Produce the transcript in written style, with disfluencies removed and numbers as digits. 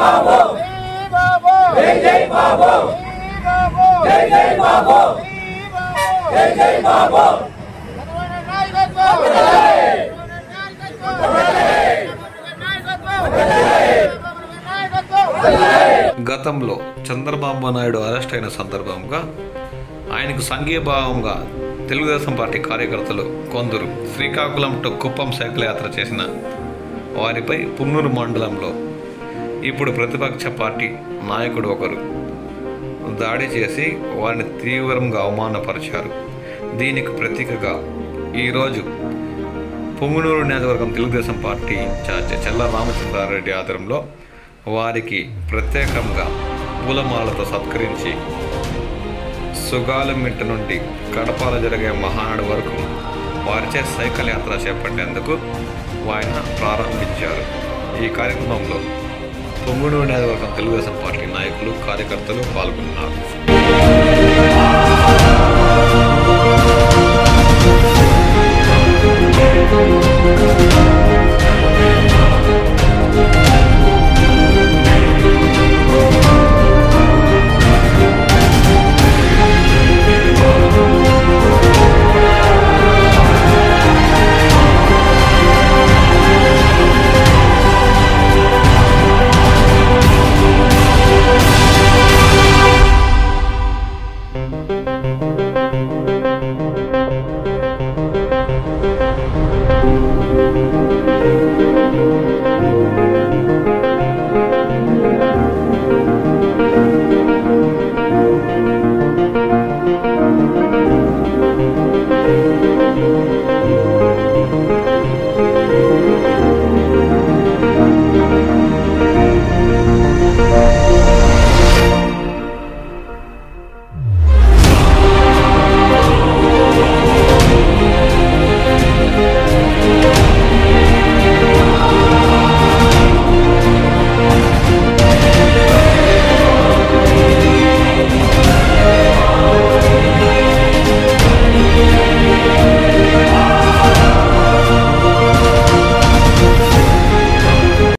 బాబు జై జై బాబు జై జై బాబు జై జై బాబు గతంలో చంద్రబాబు నాయుడు అరెస్ట్ అయిన సందర్భంగా ఆయనకు సంఘీభావంగా తెలుగుదేశం పార్టీ కార్యకర్తలు కొందరు శ్రీకాకుళం టు కుప్పం సైకిల్ యాత్ర చేసిన వారిపై పున్నూరు మండలంలో ఇప్పుడు ప్రతిపక్ష పార్టీ నాయకుడు ఒకరు దాడి చేసి వారిని తీవ్రంగా అవమానపరిచారు. దీనికి ప్రతీకగా ఈరోజు పొంగునూరు నియోజకవర్గం తెలుగుదేశం పార్టీ ఇన్ఛార్జ్ చెల్ల రామచంద్రారెడ్డి ఆధ్వర్యంలో వారికి ప్రత్యేకంగా పూలమాలతో సత్కరించి సుగాలమిట్ట నుండి కడపలో జరిగే మహానాడు వరకు వారిచే సైకిల్ యాత్ర చేపట్టేందుకు ఆయన ప్రారంభించారు. ఈ కార్యక్రమంలో పొంగునూరు నియోజకవర్గం తెలుగుదేశం పార్టీ నాయకులు కార్యకర్తలు పాల్గొన్నారు.